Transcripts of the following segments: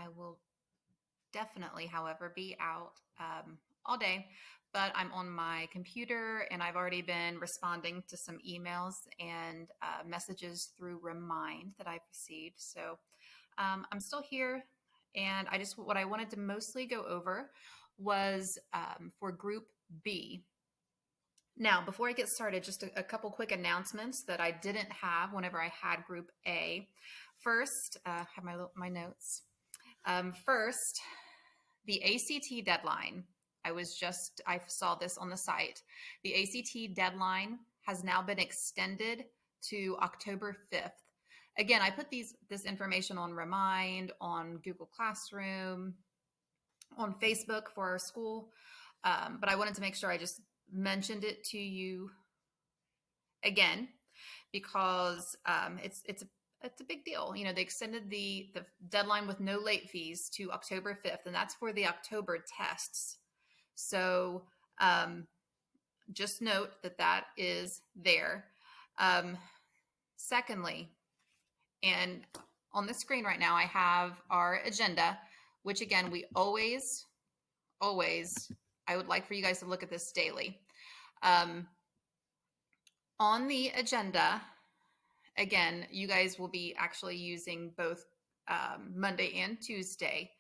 I will definitely, however, be out all day, but I'm on my computer and I've already been responding to some emails and messages through Remind that I've received. So I'm still here, and what I wanted to mostly go over was for Group B. Now, before I get started, just a couple quick announcements that I didn't have whenever I had Group A. First, I have my notes. First, the ACT deadline. I saw this on the site. The ACT deadline has now been extended to October 5th. Again, I put this information on Remind, on Google Classroom, on Facebook for our school, but I wanted to make sure I just mentioned it to you again because it's a big deal. You know, they extended the deadline with no late fees to October 5th, and that's for the October tests. So just note that is there. Secondly, and on the screen right now, I have our agenda, which again, we always, I would like for you guys to look at this daily. On the agenda, again, you guys will be actually using both Monday and Tuesday.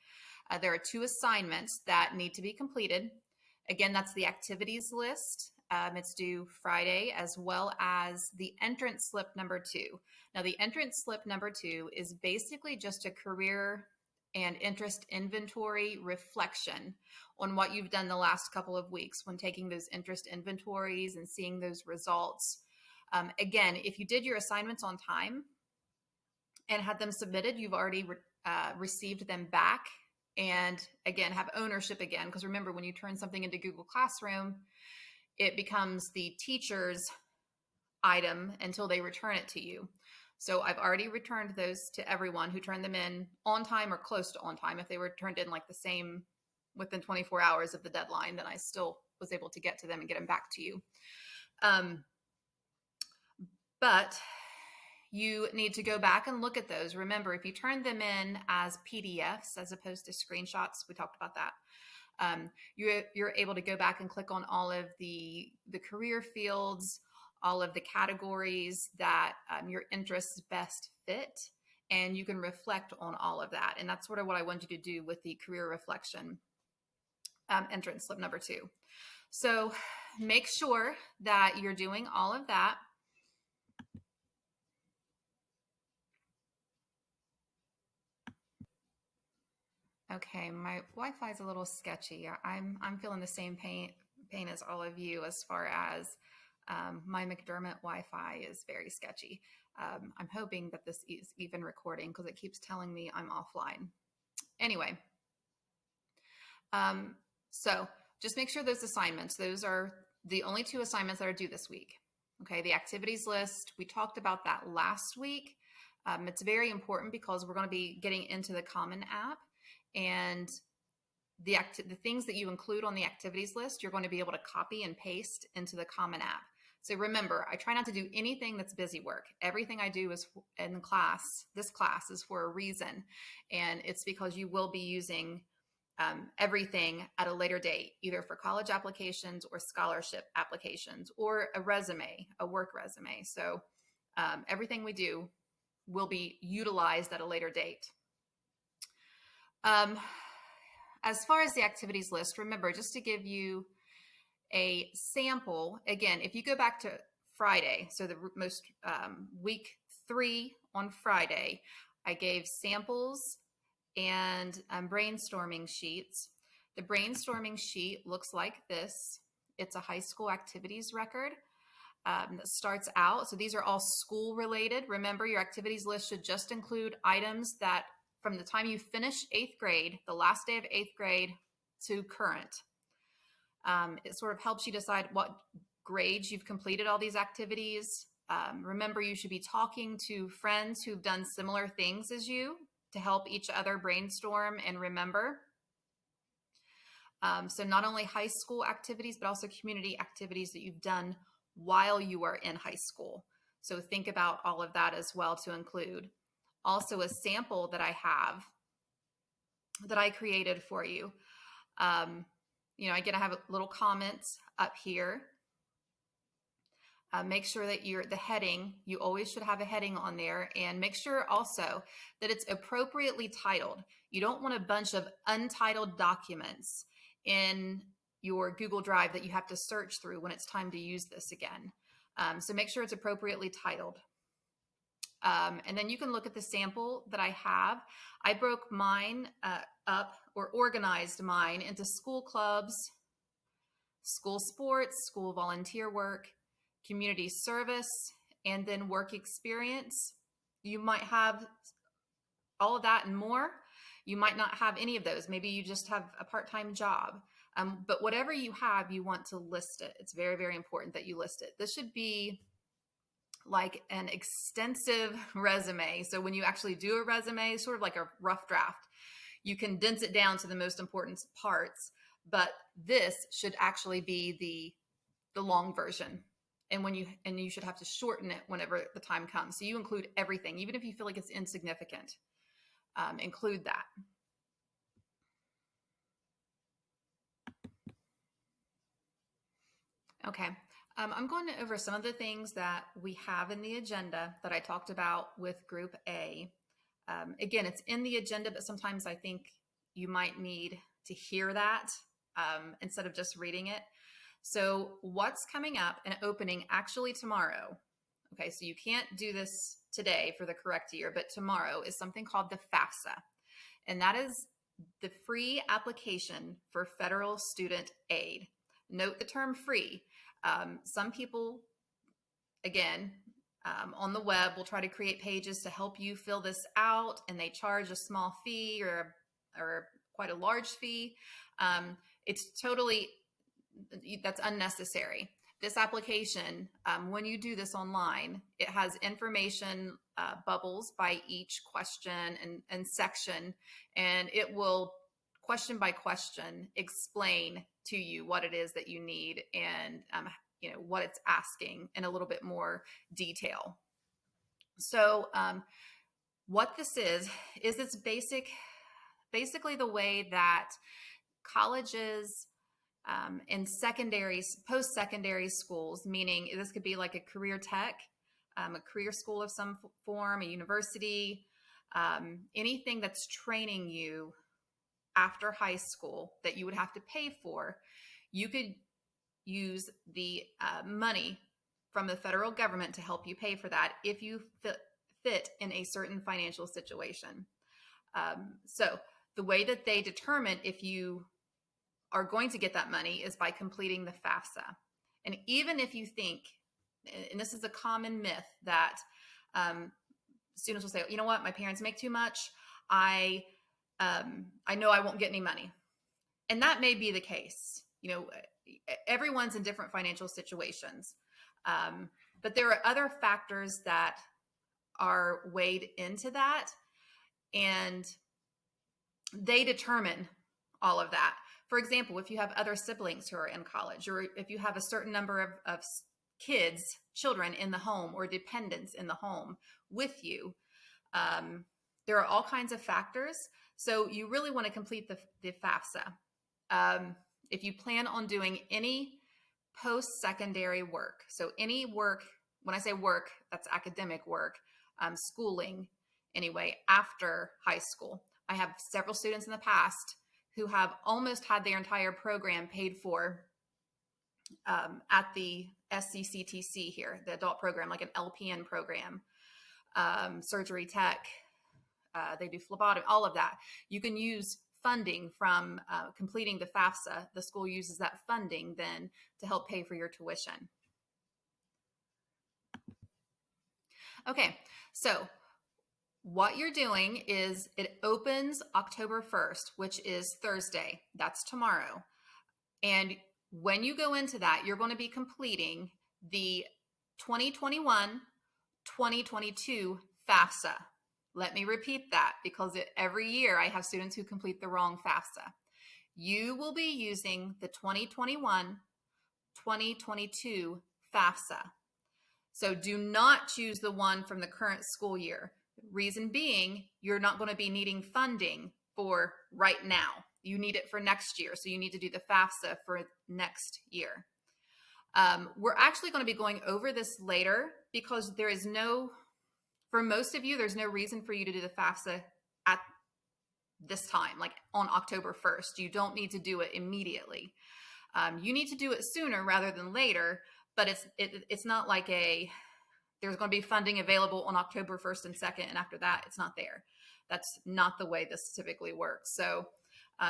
There are 2 assignments that need to be completed. Again, that's the activities list. It's due Friday, as well as the entrance slip number 2. Now, the entrance slip number 2 is basically just a career and interest inventory reflection on what you've done the last couple of weeks when taking those interest inventories and seeing those results. Again, if you did your assignments on time and had them submitted, you've already received them back. And again, have ownership again, because remember, when you turn something into Google Classroom, it becomes the teacher's item until they return it to you. So I've already returned those to everyone who turned them in on time or close to on time. If they were turned in like the same within 24 hours of the deadline, then I still was able to get to them and get them back to you. But you need to go back and look at those. Remember, if you turn them in as PDFs as opposed to screenshots, we talked about that. You're able to go back and click on all of the career fields, all of the categories that your interests best fit, and you can reflect on all of that. And that's sort of what I want you to do with the career reflection entrance slip number 2. So make sure that you're doing all of that. Okay, my Wi-Fi is a little sketchy. I'm feeling the same pain as all of you as far as my McDermott Wi-Fi is very sketchy. I'm hoping that this is even recording because it keeps telling me I'm offline. Anyway, so just make sure those assignments, those are the only 2 assignments that are due this week. Okay, the activities list, we talked about that last week. It's very important because we're going to be getting into the Common App, and the things that you include on the activities list, you're going to be able to copy and paste into the Common App. So remember, I try not to do anything that's busy work. Everything I do is in class. This class is for a reason, and it's because you will be using everything at a later date, either for college applications or scholarship applications or a resume, a work resume. So everything we do will be utilized at a later date. As far as the activities list, remember, just to give you a sample, again, if you go back to Friday, so the most week 3 on Friday, I gave samples and brainstorming sheets. The brainstorming sheet looks like this. It's a high school activities record that starts out. So these are all school related. Remember, your activities list should just include items that from the time you finish 8th grade, the last day of 8th grade, to current. It sort of helps you decide what grades you've completed all these activities. Remember, you should be talking to friends who've done similar things as you to help each other brainstorm and remember. So not only high school activities, but also community activities that you've done while you are in high school. So think about all of that as well to include. Also, a sample that I have that I created for you. Again, I have little comments up here. Make sure that the heading, you always should have a heading on there, and make sure also that it's appropriately titled. You don't want a bunch of untitled documents in your Google Drive that you have to search through when it's time to use this again. So make sure it's appropriately titled. And then you can look at the sample that I have. I broke mine up, or organized mine, into school clubs, school sports, school volunteer work, community service, and then work experience. You might have all of that and more. You might not have any of those. Maybe you just have a part-time job. But whatever you have, you want to list it. It's very, very important that you list it. This should be like an extensive resume. So when you actually do a resume, sort of like a rough draft, you condense it down to the most important parts. But this should actually be the long version. And you should have to shorten it whenever the time comes. So you include everything, even if you feel like it's insignificant, include that. Okay. I'm going over some of the things that we have in the agenda that I talked about with Group A. Again, it's in the agenda, but sometimes I think you might need to hear that instead of just reading it. So what's coming up and opening actually tomorrow? Okay, so you can't do this today for the correct year, but tomorrow is something called the FAFSA. And that is the free application for federal student aid. Note the term free. Some people, again, on the web will try to create pages to help you fill this out, and they charge a small fee or quite a large fee. It's totally, that's unnecessary. This application, when you do this online, it has information bubbles by each question and section, and it will, question by question, explain to you what it is that you need and what it's asking in a little bit more detail. So what this is it's basically the way that colleges and post-secondary schools, meaning this could be like a career tech, a career school of some form, a university, anything that's training you after high school that you would have to pay for, you could use the money from the federal government to help you pay for that if you fit in a certain financial situation. So the way that they determine if you are going to get that money is by completing the FAFSA. And even if you think, and this is a common myth, that students will say, you know what, my parents make too much, I know I won't get any money. And that may be the case. Everyone's in different financial situations. But there are other factors that are weighed into that, and they determine all of that. For example, if you have other siblings who are in college, or if you have a certain number of children in the home, or dependents in the home with you, there are all kinds of factors. So you really want to complete the FAFSA. If you plan on doing any post-secondary work, so any work, when I say work, that's academic work, schooling anyway, after high school. I have several students in the past who have almost had their entire program paid for at the SCCTC here, the adult program, like an LPN program, surgery tech, they do phlebotomy, all of that. You can use funding from completing the FAFSA. The school uses that funding then to help pay for your tuition. Okay, so what you're doing is it opens October 1st, which is Thursday. That's tomorrow. And when you go into that, you're going to be completing the 2021-2022 FAFSA. Let me repeat that, because every year I have students who complete the wrong FAFSA. You will be using the 2021-2022 FAFSA. So do not choose the one from the current school year. Reason being, you're not going to be needing funding for right now. You need it for next year. So you need to do the FAFSA for next year. We're actually going to be going over this later because there is no, for most of you, there's no reason for you to do the FAFSA at this time, like on October 1st. You don't need to do it immediately. You need to do it sooner rather than later, but it's not like there's going to be funding available on October 1st and 2nd, and after that, it's not there. That's not the way this typically works. So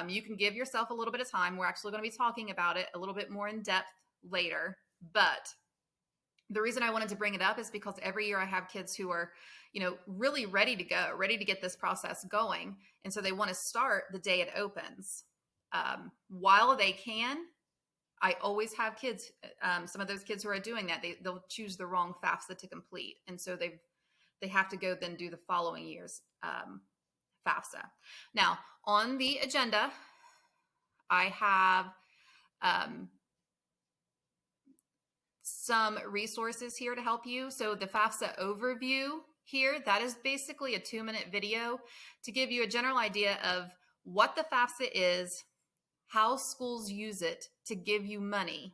you can give yourself a little bit of time. We're actually going to be talking about it a little bit more in depth later, but the reason I wanted to bring it up is because every year I have kids who are, really ready to go, ready to get this process going. And so they want to start the day it opens. While they can, I always have kids, some of those kids who are doing that, they'll choose the wrong FAFSA to complete. And so they have to go then do the following year's FAFSA. Now, on the agenda, I have some resources here to help you. So the FAFSA overview here, that is basically a 2-minute video to give you a general idea of what the FAFSA is, how schools use it to give you money.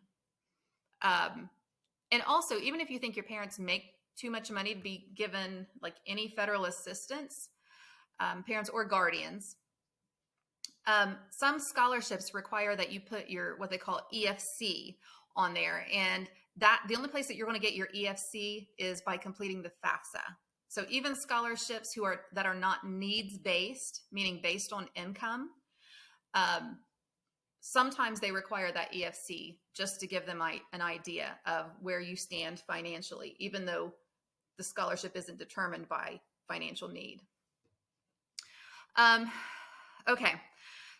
And also, even if you think your parents make too much money to be given like any federal assistance, parents or guardians, some scholarships require that you put your what they call EFC on there, and that the only place that you're going to get your EFC is by completing the FAFSA. So even scholarships that are not needs based, meaning based on income, sometimes they require that EFC just to give them an idea of where you stand financially, even though the scholarship isn't determined by financial need. Okay,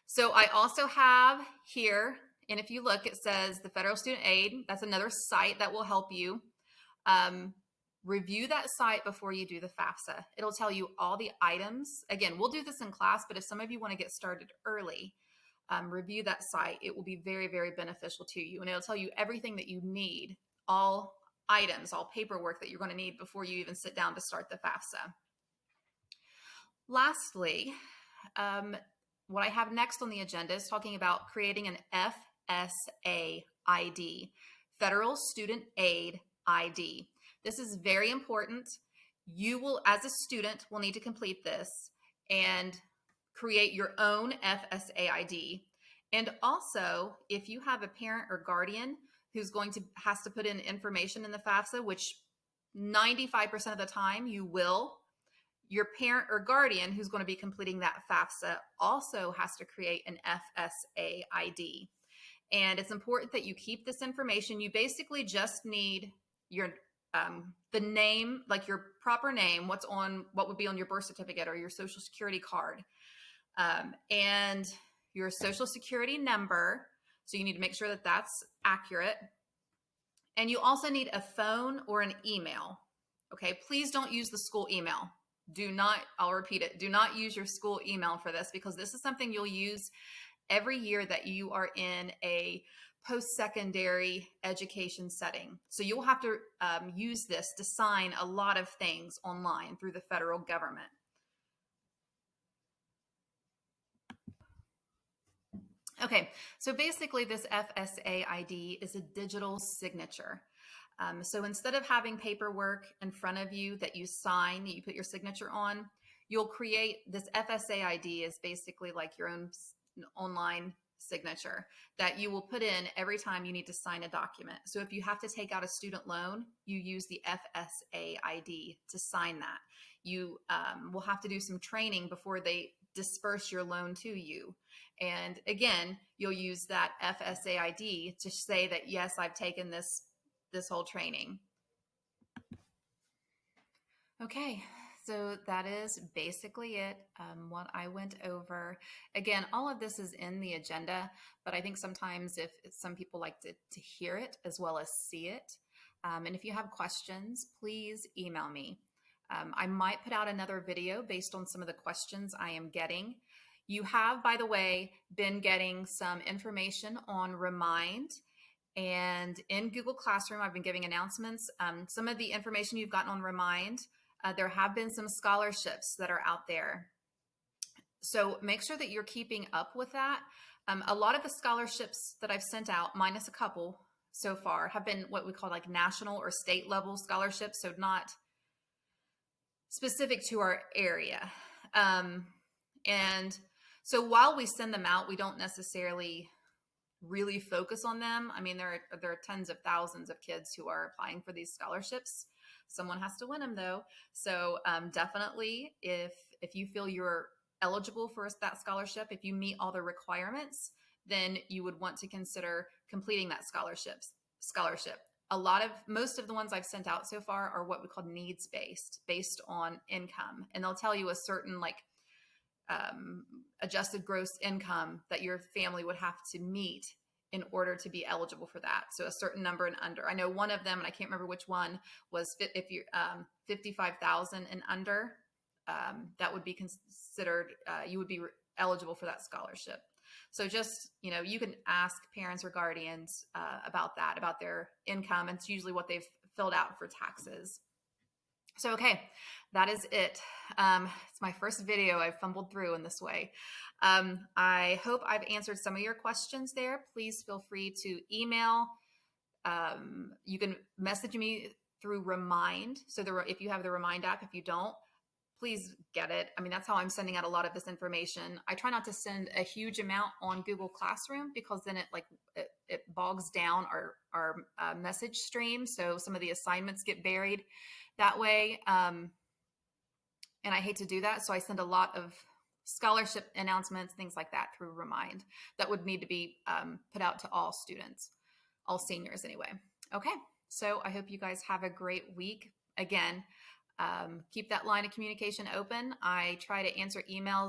so I also have here, and if you look, it says the Federal Student Aid. That's another site that will help you. Review that site before you do the FAFSA. It'll tell you all the items. Again, we'll do this in class, but if some of you want to get started early, review that site. It will be very, very beneficial to you. And it'll tell you everything that you need, all items, all paperwork that you're going to need before you even sit down to start the FAFSA. Lastly, what I have next on the agenda is talking about creating an FSA ID, Federal Student Aid ID. This is very important. You will, as a student, will need to complete this and create your own FSA ID. And also, if you have a parent or guardian who's has to put in information in the FAFSA, which 95% of the time you will, your parent or guardian who's going to be completing that FAFSA also has to create an FSA ID. And it's important that you keep this information. You basically just need your the name, like your proper name, what would be on your birth certificate or your social security card, and your social security number. So you need to make sure that that's accurate. And you also need a phone or an email. Okay, please don't use the school email. I'll repeat it, do not use your school email for this, because this is something you'll use every year that you are in a post-secondary education setting. So you'll have to use this to sign a lot of things online through the federal government. Okay, so basically this FSA ID is a digital signature. So instead of having paperwork in front of you that you sign, that you put your signature on, you'll create this FSA ID is basically like your own online signature that you will put in every time you need to sign a document. So if you have to take out a student loan, you use the FSA ID to sign that. You will have to do some training before they disperse your loan to you. And again, you'll use that FSA ID to say that, yes, I've taken this whole training. Okay, so that is basically it, what I went over. Again, all of this is in the agenda, but I think sometimes if some people like to hear it as well as see it. And if you have questions, please email me. I might put out another video based on some of the questions I am getting. You have, by the way, been getting some information on Remind. And in Google Classroom, I've been giving announcements. Some of the information you've gotten on Remind, there have been some scholarships that are out there. So make sure that you're keeping up with that. A lot of the scholarships that I've sent out, minus a couple so far, have been what we call like national or state level scholarships. So not specific to our area. And so while we send them out, we don't necessarily really focus on them. I mean, there are tens of thousands of kids who are applying for these scholarships. Someone has to win them though. So definitely, if you feel you're eligible for that scholarship, if you meet all the requirements, then you would want to consider completing that scholarship. Most of the ones I've sent out so far are what we call needs based on income, and they'll tell you a certain like adjusted gross income that your family would have to meet in order to be eligible for that. So a certain number and under. I know one of them, and I can't remember which one, was if you're 55,000 and under, that would be considered, you would be eligible for that scholarship. So just, you can ask parents or guardians about that, about their income. And it's usually what they've filled out for taxes. So, okay, that is it. It's my first video I've fumbled through in this way. I hope I've answered some of your questions there. Please feel free to email. You can message me through Remind. So if you have the Remind app, if you don't, please get it. I mean, that's how I'm sending out a lot of this information. I try not to send a huge amount on Google Classroom because then it bogs down our message stream. So some of the assignments get buried that way. And I hate to do that. So I send a lot of scholarship announcements, things like that through Remind that would need to be put out to all students, all seniors anyway. Okay. So I hope you guys have a great week. Again, keep that line of communication open. I try to answer emails